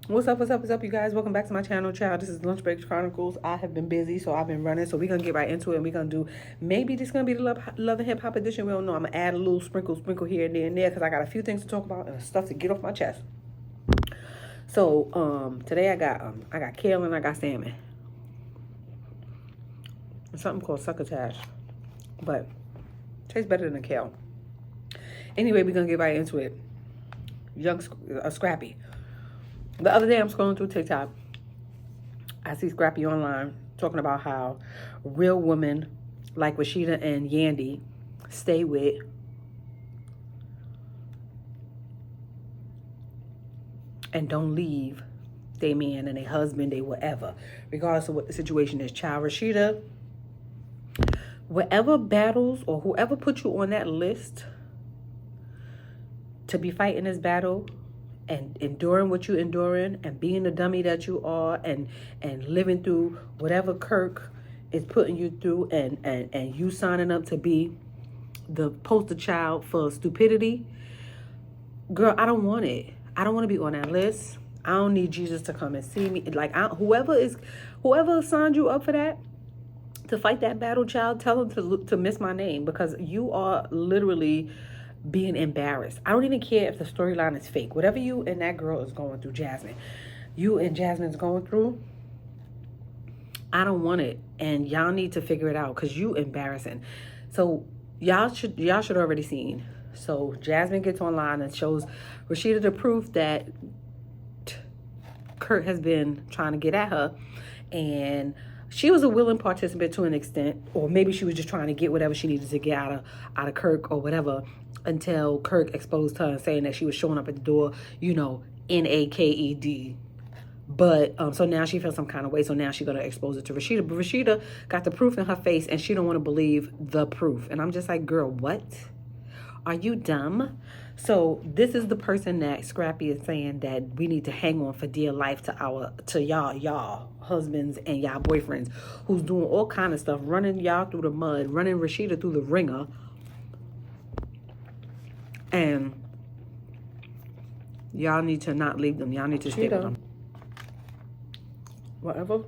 What's up, you guys? Welcome back to my channel, child. This is Lunch Break Chronicles. I have been busy, so I've been running. So we're going to get right into it, and we're going to do, maybe this is going to be the love and hip-hop edition. We don't know. I'm going to add a little sprinkle here and there, because I got a few things to talk about and stuff to get off my chest. So, today I got kale and I got salmon. And something called succotash, but tastes better than kale. Anyway, we're going to get right into it. Scrappy. The other day, I'm scrolling through TikTok. I see Scrappy online talking about how real women like Rasheeda and Yandy stay with and don't leave their man and their husband, they whatever, regardless of what the situation is. Child, Rasheeda, whatever battles or whoever put you on that list to be fighting this battle and enduring what you're enduring and being the dummy that you are and living through whatever Kirk is putting you through and you signing up to be the poster child for stupidity, girl, I don't want it. I don't want to be on that list. I don't need Jesus to come and see me. Like, whoever signed you up for that, to fight that battle, child, tell them to miss my name, because you are literally being embarrassed. I don't even care if the storyline is fake. Whatever you and that girl is going through, Jasmine, you and Jasmine's going through, I don't want it. And y'all need to figure it out, because you embarrassing. So y'all should already seen. So Jasmine gets online and shows Rasheeda the proof that Kurt has been trying to get at her, and she was a willing participant to an extent, or maybe she was just trying to get whatever she needed to get out of Kirk or whatever, until Kirk exposed her and saying that she was showing up at the door, naked. But so now she feels some kind of way. So now she's gonna expose it to Rasheeda. But Rasheeda got the proof in her face, and she don't want to believe the proof. And I'm just like, girl, what? Are you dumb? So this is the person that Scrappy is saying that we need to hang on for dear life to y'all husbands and y'all boyfriends, who's doing all kind of stuff, running y'all through the mud, running Rasheeda through the ringer. And y'all need to not leave them. Y'all need to stay with them. Whatever.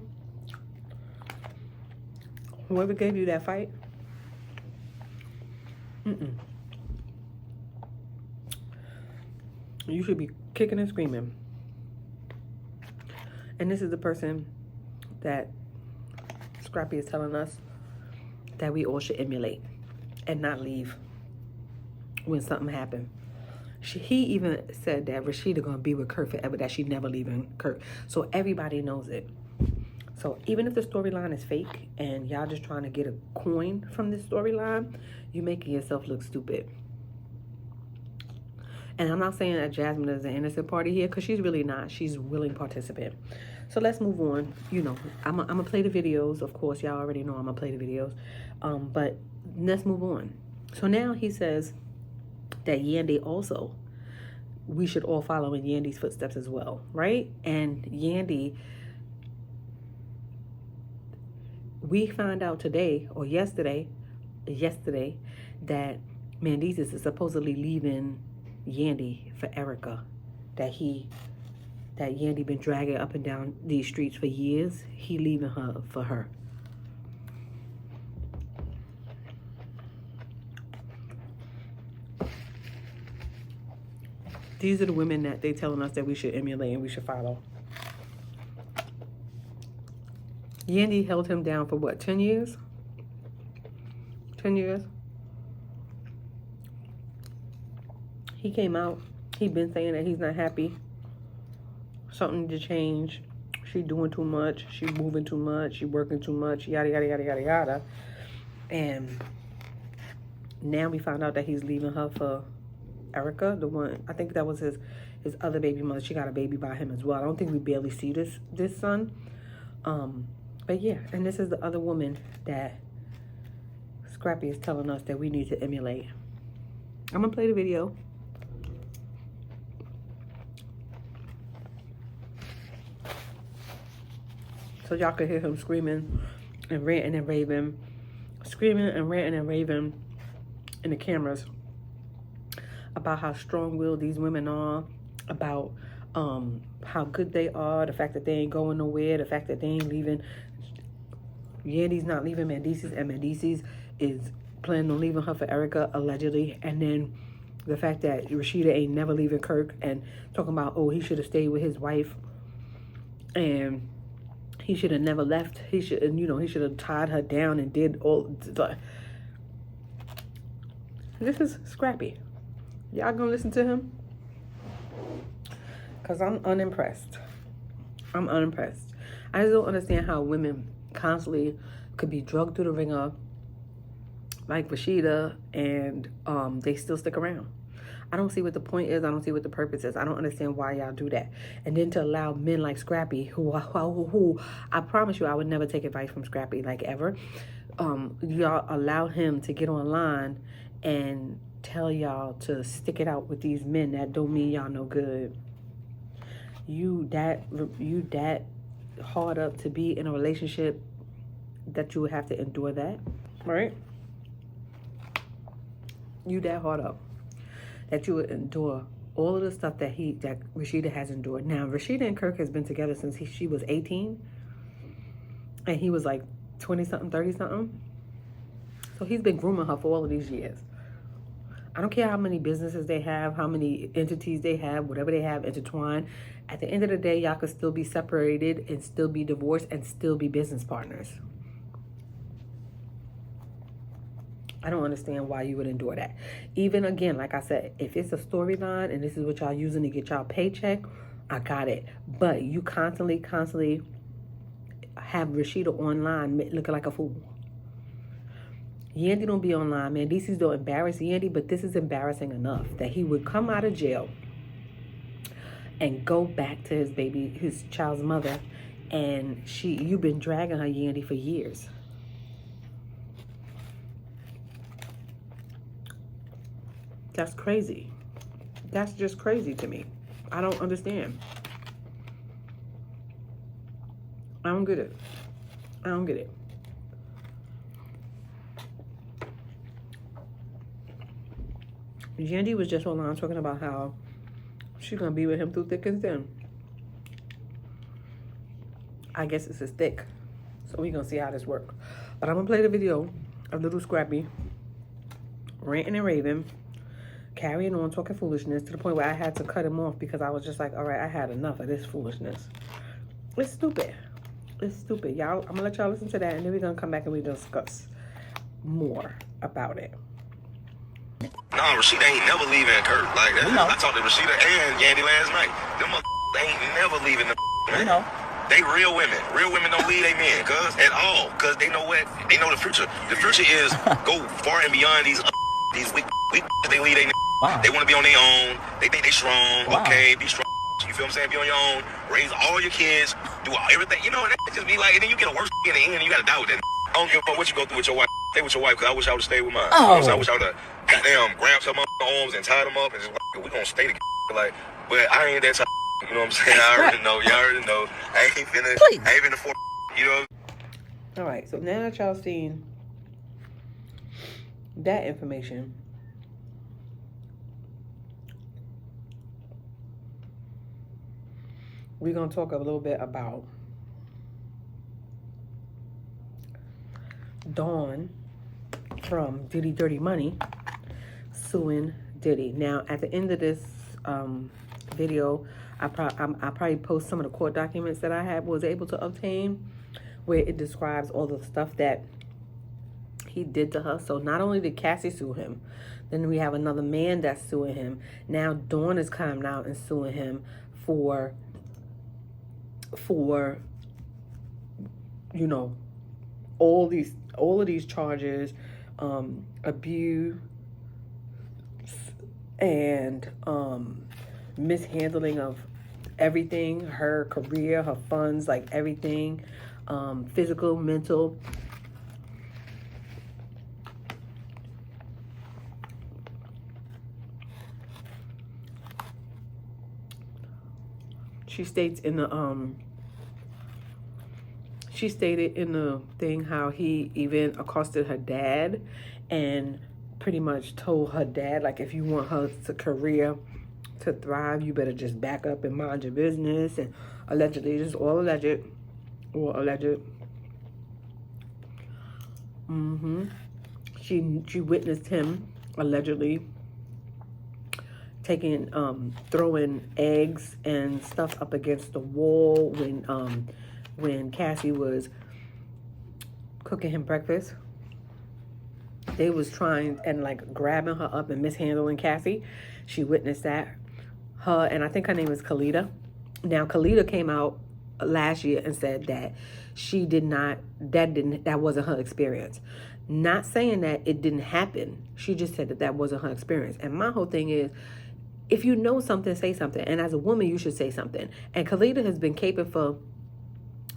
Whoever gave you that fight. You should be kicking and screaming. And this is the person that Scrappy is telling us that we all should emulate and not leave when something happened. He even said that Rasheeda gonna be with Kurt forever, that she never leaving Kurt. So everybody knows it. So even if the storyline is fake and y'all just trying to get a coin from this storyline, you making yourself look stupid. And I'm not saying that Jasmine is an innocent party here, because she's really not. She's a willing participant. So let's move on. I'm gonna play the videos. Of course, y'all already know I'm gonna play the videos. But let's move on. So now he says that Yandy also, we should all follow in Yandy's footsteps as well, right? And Yandy, we found out today or yesterday that Mandizis is supposedly leaving Yandy for Erica, that Yandy been dragging up and down these streets for years. He leaving her for her. These are the women that they telling us that we should emulate and we should follow. Yandy held him down for what, 10 years? 10 years? He came out. He been saying that he's not happy. Something to change. She doing too much. She moving too much. She working too much. Yada, yada, yada, yada, yada. And now we found out that he's leaving her for Erica, the one, I think that was his other baby mother. She got a baby by him as well. I don't think we barely see this son. But yeah, and this is the other woman that Scrappy is telling us that we need to emulate. I'm gonna play the video. So y'all can hear him screaming and ranting and raving. Screaming and ranting and raving in the cameras about how strong-willed these women are, about how good they are, the fact that they ain't going nowhere, the fact that they ain't leaving. Yandy's not leaving Mendices, and Mendices is planning on leaving her for Erica, allegedly. And then the fact that Rasheeda ain't never leaving Kirk, and talking about, oh, he should have stayed with his wife, and he should have never left. He should, and he should have tied her down and did all. This is Scrappy. Y'all gonna listen to him? Because I'm unimpressed. I'm unimpressed. I just don't understand how women constantly could be drugged through the ringer like Rasheeda, and they still stick around. I don't see what the point is. I don't see what the purpose is. I don't understand why y'all do that. And then to allow men like Scrappy, who I promise you I would never take advice from Scrappy, like, ever. Y'all allow him to get online and tell y'all to stick it out with these men that don't mean y'all no good. You that hard up to be in a relationship that you would have to endure that, right? You that hard up that you would endure all of the stuff that Rasheeda has endured. Now, Rasheeda and Kirk has been together since she was 18, and he was like 20-something, 30-something. So he's been grooming her for all of these years. I don't care how many businesses they have, how many entities they have, whatever they have intertwined. At the end of the day, y'all could still be separated and still be divorced and still be business partners. I don't understand why you would endure that. Even, again, like I said, if it's a storyline and this is what y'all using to get y'all paycheck, I got it. But you constantly have Rasheeda online looking like a fool. Yandy don't be online, man. DC's don't embarrass Yandy, but this is embarrassing enough that he would come out of jail and go back to his child's mother, and you've been dragging her, Yandy, for years. That's crazy. That's just crazy to me. I don't understand. I don't get it. I don't get it. Yandy was just online talking about how she's going to be with him through thick and thin. I guess it's his thick. So we're going to see how this works. But I'm going to play the video of little Scrappy ranting and raving, carrying on, talking foolishness, to the point where I had to cut him off because I was just like, all right, I had enough of this foolishness. It's stupid. It's stupid. Y'all, I'm going to let y'all listen to that, and then we're going to come back and we discuss more about it. Nah, Rasheeda ain't never leaving Kirk. Like, I talked to Rasheeda and Yandy last night. Them they ain't never leaving them, man. They real women. Real women don't leave their men, at all. Cause they know what? They know the future. The future is go far and beyond these weak they leave their Wow. They want to be on their own. They think they strong. Wow. Okay, be strong. You feel what I'm saying? Be on your own. Raise all your kids. Do everything. You know, and that just be like, and then you get a worse in the end and you got to die with that. I don't give a fuck what you go through with your wife. Stay with your wife, because I wish I would have stayed with mine. Oh. I wish I would have goddamn grabbed some arms and tied them up and just like, we gonna stay together. Like, but I ain't that type. You know what I'm saying? I already know. Y'all already know. I ain't finna for. You know. All right. So now that y'all seen that information, we're gonna talk a little bit about Dawn from Diddy Dirty Money suing Diddy. Now, at the end of this video, I probably post some of the court documents that I was able to obtain, where it describes all the stuff that he did to her. So not only did Cassie sue him, then we have another man that's suing him. Now Dawn is coming out and suing him for you know, all of these charges, abuse and mishandling of everything, her career, her funds, like everything, physical, mental. She stated in the thing how he even accosted her dad and pretty much told her dad, like, if you want her career to thrive, you better just back up and mind your business. And allegedly, this is all alleged. Or alleged. She witnessed him allegedly taking throwing eggs and stuff up against the wall when Cassie was cooking him breakfast. They was trying and like grabbing her up and mishandling Cassie. She witnessed that. Her, and I think her name is Khalida. Now Khalida came out last year and said that that wasn't her experience. Not saying that it didn't happen. She just said that wasn't her experience. And my whole thing is, if you know something, say something. And as a woman, you should say something. And Khalida has been caping for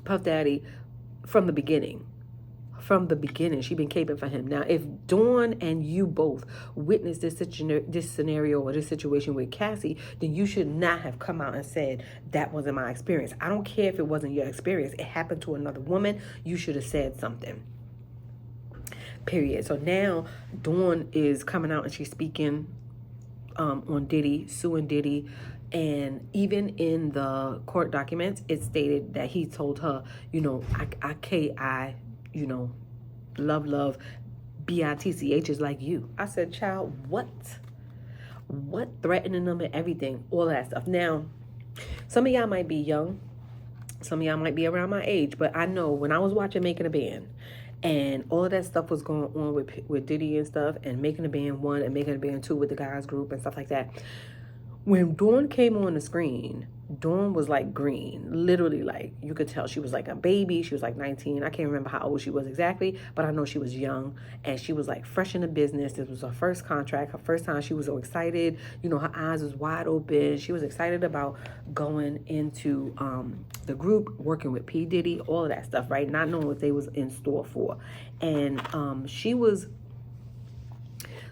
Puff Daddy from the beginning. From the beginning, she's been caping for him. Now, if Dawn and you both witnessed this scenario or this situation with Cassie, then you should not have come out and said, that wasn't my experience. I don't care if it wasn't your experience. It happened to another woman. You should have said something. Period. So now Dawn is coming out and she's speaking on Diddy, suing Diddy. And even in the court documents, it stated that he told her, I love, BITCH is like you. I said, child, what? What? Threatening them and everything, all that stuff. Now, some of y'all might be young. Some of y'all might be around my age. But I know when I was watching Making a Band, and all of that stuff was going on with Diddy and stuff, and Making a Band 1 and Making a Band 2 with the guys group and stuff like that. When Dawn came on the screen, Dawn was like green. Literally, like, you could tell she was like a baby. She was like 19. I can't remember how old she was exactly, but I know she was young. And she was like fresh in the business. This was her first contract, her first time. She was so excited. Her eyes was wide open. She was excited about going into the group, working with P. Diddy, all of that stuff, right? Not knowing what they was in store for. And she was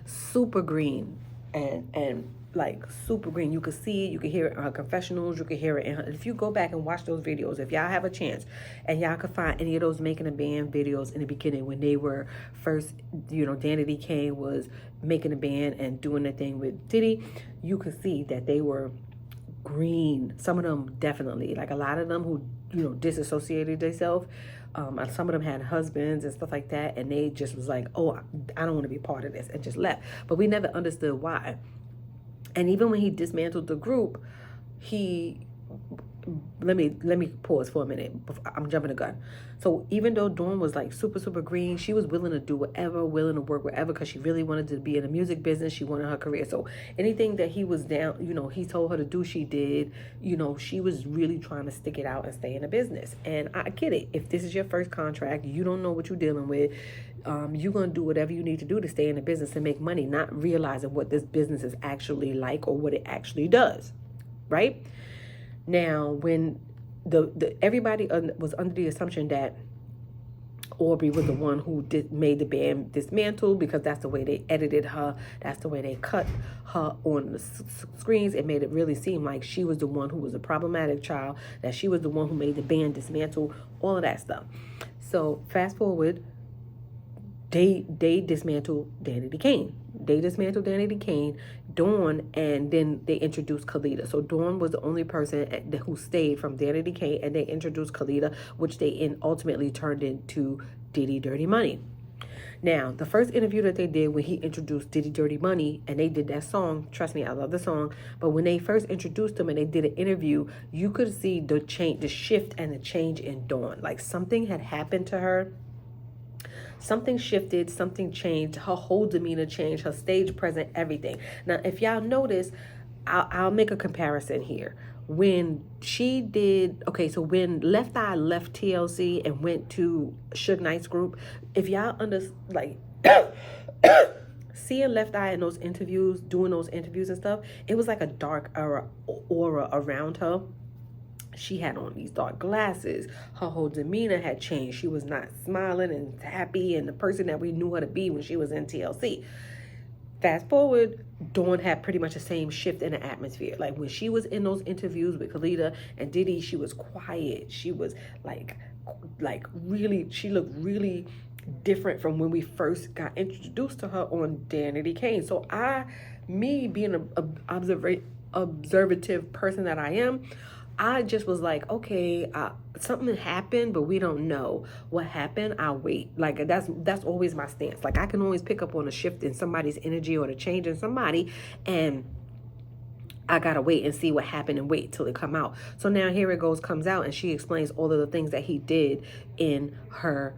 super green and like super green. You could see it, you could hear it in her confessionals, you could hear it in her. If you go back and watch those videos, if y'all have a chance and y'all could find any of those Making a Band videos in the beginning when they were first, Danity Kane was making a band and doing the thing with Diddy, you could see that they were green. Some of them definitely, like a lot of them who disassociated themselves. Some of them had husbands and stuff like that, and they just was like, oh, I don't want to be part of this, and just left. But we never understood why. And even when he dismantled the group, let me pause for a minute. I'm jumping the gun. So even though Dawn was like super, super green, she was willing to do whatever, willing to work wherever, because she really wanted to be in the music business. She wanted her career. So anything that he was down, he told her to do, she did. She was really trying to stick it out and stay in the business. And I get it. If this is your first contract, you don't know what you're dealing with. You're going to do whatever you need to do to stay in the business and make money, not realizing what this business is actually like or what it actually does, right? Now, when everybody was under the assumption that Aubrey was the one who made the band dismantle, because that's the way they edited her, that's the way they cut her on the screens. It made it really seem like she was the one who was a problematic child, that she was the one who made the band dismantle, all of that stuff. So fast forward, they dismantled Danity Kane. They dismantled Danity Kane, Dawn, and then they introduced Khalida. So Dawn was the only person who stayed from Danity Kane, and they introduced Khalida, which they ultimately turned into Diddy Dirty Money. Now, the first interview that they did when he introduced Diddy Dirty Money, and they did that song, trust me, I love the song, but when they first introduced him and they did an interview, you could see the shift and the change in Dawn. Like something had happened to her. Something shifted, something changed, her whole demeanor changed, her stage presence, everything. Now, if y'all notice, I'll make a comparison here. When she did, so when Left Eye left TLC and went to Suge Knight's group, if y'all seeing Left Eye in those interviews, doing those interviews and stuff, it was like a dark aura around her. She had on these dark glasses. Her whole demeanor had changed. She was not smiling and happy and the person that we knew her to be when she was in TLC. Fast forward, Dawn had pretty much the same shift in the atmosphere. Like when she was in those interviews with Khalida and Diddy, she was quiet. She was like really, she looked really different from when we first got introduced to her on Danity Kane. So me being an observative person that I am, I just was like, okay, something happened, but we don't know what happened. I'll wait. Like that's always my stance. Like I can always pick up on a shift in somebody's energy or the change in somebody, and I gotta wait and see what happened and wait till it come out. So now here it comes out, and she explains all of the things that he did in her,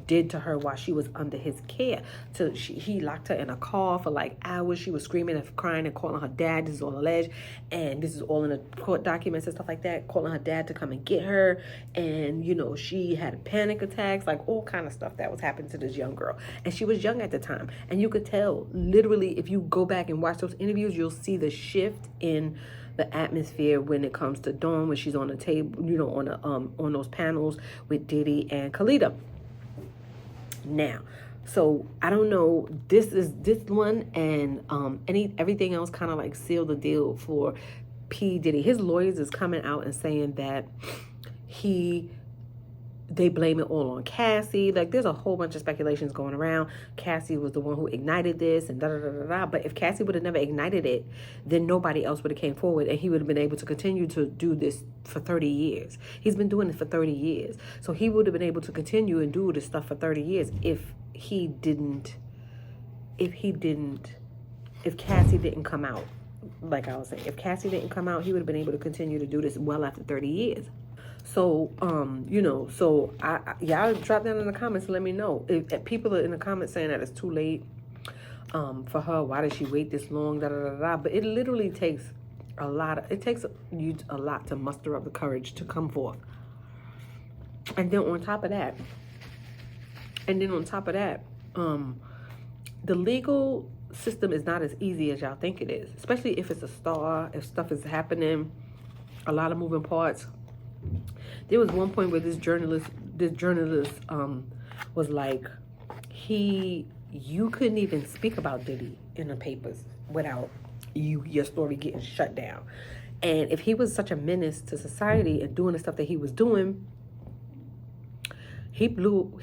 did to her while she was under his care. So he locked her in a car for like hours. She was screaming and crying and calling her dad. This is all alleged, and this is all in the court documents and stuff like that. Calling her dad to come and get her, and she had panic attacks, like all kind of stuff that was happening to this young girl. And she was young at the time, and you could tell literally if you go back and watch those interviews, you'll see the shift in the atmosphere when it comes to Dawn, when she's on the table, on those panels with Diddy and Khalida. Now, so I don't know. This one and everything else kind of like sealed the deal for P. Diddy. His lawyers is coming out and saying that they blame it all on Cassie. Like there's a whole bunch of speculations going around. Cassie was the one who ignited this and da-da-da-da-da. But if Cassie would have never ignited it, then nobody else would have came forward, and he would have been able to continue to do this for 30 years. He's been doing this for 30 years. So he would have been able to continue and do this stuff for 30 years if Cassie didn't come out. Like I was saying, if Cassie didn't come out, he would have been able to continue to do this well after 30 years. So, y'all drop down in the comments and let me know. If people are in the comments saying that it's too late for her, why did she wait this long, da-da-da-da. But it literally takes it takes you a lot to muster up the courage to come forth. And then on top of that, the legal system is not as easy as y'all think it is, especially if it's a star, if stuff is happening, a lot of moving parts. There was one point where this journalist was like, you couldn't even speak about Diddy in the papers without your story getting shut down. And if he was such a menace to society and doing the stuff that he was doing, he blew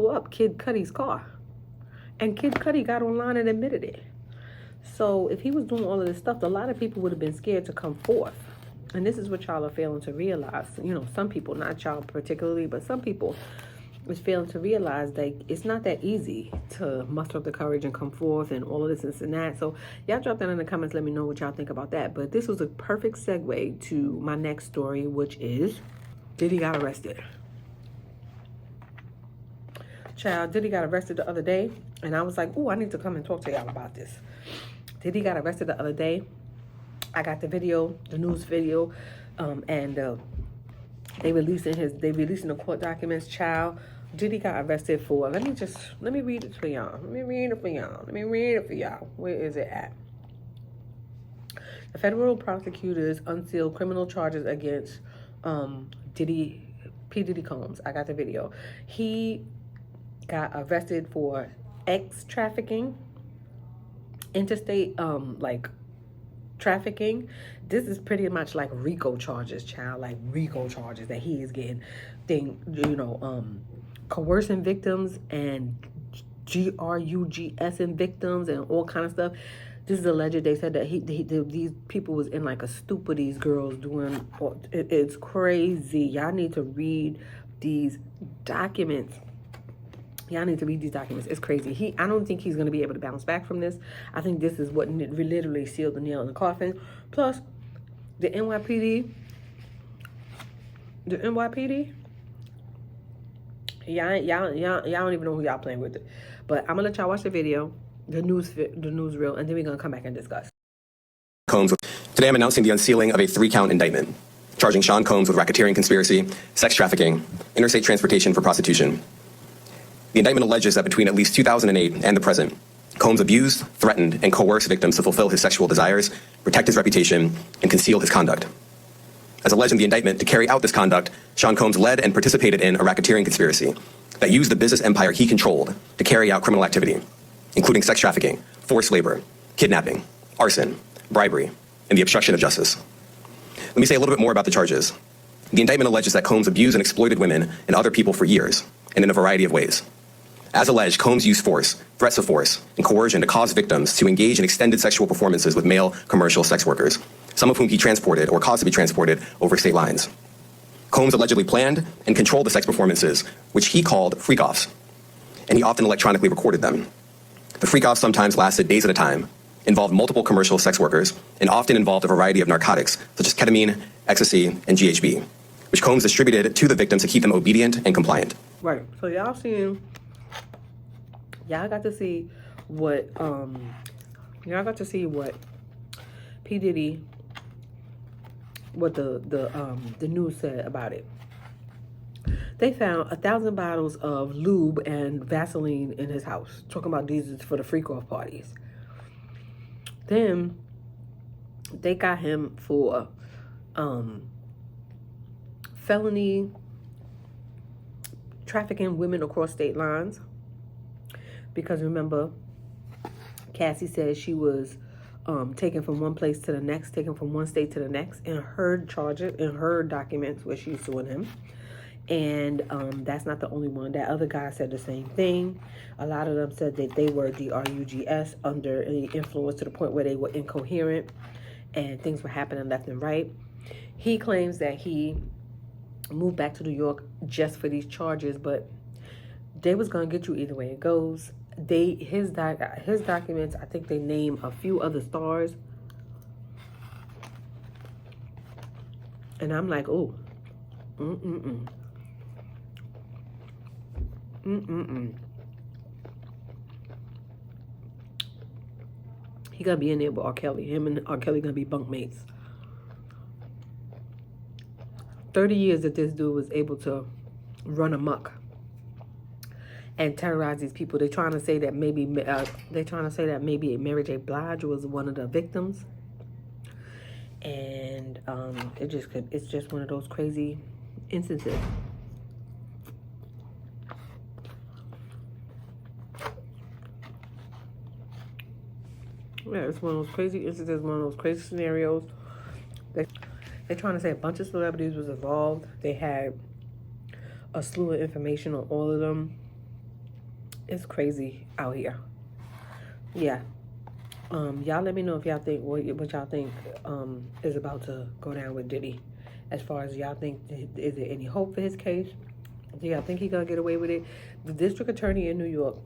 up Kid Cudi's car. And Kid Cudi got online and admitted it. So if he was doing all of this stuff, a lot of people would have been scared to come forth. And this is what y'all are failing to realize. Some people, not y'all particularly, but some people is failing to realize that it's not that easy to muster up the courage and come forth and all of this and that. So y'all drop down in the comments, let me know what y'all think about that. But this was a perfect segue to my next story, which is Diddy got arrested. Child, Diddy got arrested the other day, and I was like, I need to come and talk to y'all about this. Diddy got arrested the other day. I got the video, the news video, and they releasing the court documents. Child, Diddy got arrested for, let me read it for y'all. Where is it at? The federal prosecutors unsealed criminal charges against P. Diddy Combs. I got the video. He got arrested for trafficking, interstate trafficking. This is pretty much like RICO charges, child. Like RICO charges that he is getting. Coercing victims and GRUGSing victims and all kind of stuff. This is alleged. They said that these people was in like a stupor. These girls doing. It's crazy. Y'all need to read these documents. It's crazy. I don't think he's going to be able to bounce back from this. I think this is what literally sealed the nail in the coffin. Plus, the NYPD, y'all don't even know who y'all playing with it. But I'm gonna let y'all watch the video, the news reel, and then we're gonna come back and discuss. Today I'm announcing the unsealing of a 3-count indictment, charging Sean Combs with racketeering conspiracy, sex trafficking, interstate transportation for prostitution. The indictment alleges that between at least 2008 and the present, Combs abused, threatened, and coerced victims to fulfill his sexual desires, protect his reputation, and conceal his conduct. As alleged in the indictment, to carry out this conduct, Sean Combs led and participated in a racketeering conspiracy that used the business empire he controlled to carry out criminal activity, including sex trafficking, forced labor, kidnapping, arson, bribery, and the obstruction of justice. Let me say a little bit more about the charges. The indictment alleges that Combs abused and exploited women and other people for years, and in a variety of ways. As alleged, Combs used force, threats of force, and coercion to cause victims to engage in extended sexual performances with male commercial sex workers, some of whom he transported or caused to be transported over state lines. Combs allegedly planned and controlled the sex performances, which he called freak-offs, and he often electronically recorded them. The freak-offs sometimes lasted days at a time, involved multiple commercial sex workers, and often involved a variety of narcotics, such as ketamine, ecstasy, and GHB, which Combs distributed to the victims to keep them obedient and compliant. Right. So y'all got to see what P. Diddy, what the news said about it. They found 1,000 bottles of lube and Vaseline in his house. Talking about these is for the freak-off parties. Then they got him for felony trafficking women across state lines. Because remember, Cassie said she was taken from one place to the next, taken from one state to the next, in her charges, in her documents where she's suing him. And that's not the only one. That other guy said the same thing. A lot of them said that they were drugs under any influence to the point where they were incoherent and things were happening left and right. He claims that he moved back to New York just for these charges, but they was gonna get you either way it goes. His documents, I think they name a few other stars, and I'm like, oh, He gonna be in there with R. Kelly. Him and R. Kelly gonna be bunkmates. 30 years that this dude was able to run amok and terrorize these people. They're trying to say that maybe Mary J. Blige was one of the victims, and it's just one of those crazy instances. Yeah, it's one of those crazy instances, one of those crazy scenarios. They're trying to say a bunch of celebrities was involved. They had a slew of information on all of them. It's crazy out here. Yeah. Y'all let me know if y'all think what y'all think is about to go down with Diddy. As far as y'all think, is there any hope for his case? Do y'all think he gonna get away with it? The district attorney in New York,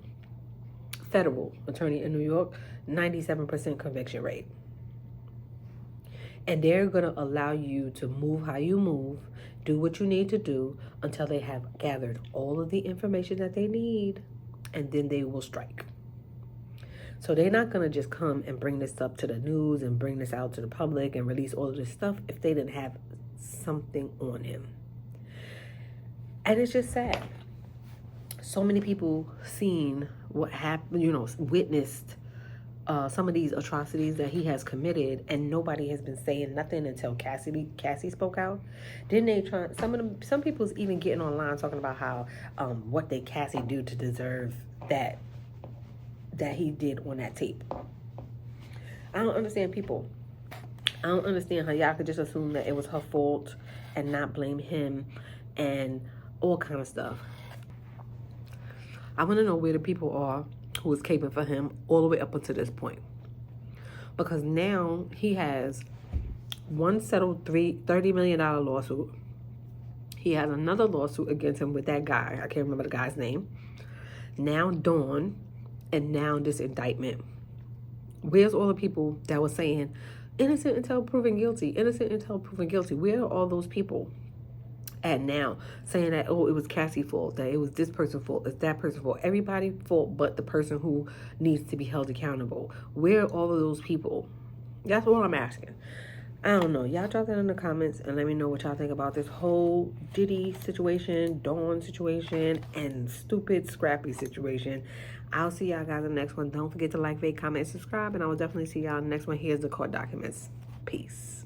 federal attorney in New York, 97% conviction rate. And they're gonna allow you to move how you move, do what you need to do until they have gathered all of the information that they need, and then they will strike. So they're not going to just come and bring this up to the news and bring this out to the public and release all of this stuff if they didn't have something on him. And it's just sad. So many people seen what happened, witnessed some of these atrocities that he has committed, and nobody has been saying nothing until Cassie spoke out. Didn't they try? Some people's even getting online talking about how what did Cassie do to deserve that he did on that tape. I don't understand people. I don't understand how y'all could just assume that it was her fault and not blame him and all kind of stuff. I want to know where the people are who was caping for him all the way up until this point. Because now he has one settled $30 million lawsuit. He has another lawsuit against him with that guy. I can't remember the guy's name. Now Dawn, and now this indictment. Where's all the people that were saying innocent until proven guilty, innocent until proven guilty? Where are all those people at now, saying that, oh, it was Cassie's fault, that it was this person's fault, it's that person's fault, everybody's fault but the person who needs to be held accountable? Where are all of those people? That's what I'm asking. I don't know. Y'all drop that in the comments and let me know what y'all think about this whole Diddy situation, Dawn situation, and stupid Scrappy situation. I'll see y'all guys in the next one. Don't forget to like, rate, comment, subscribe, and I will definitely see y'all in the next one. Here's the court documents. Peace.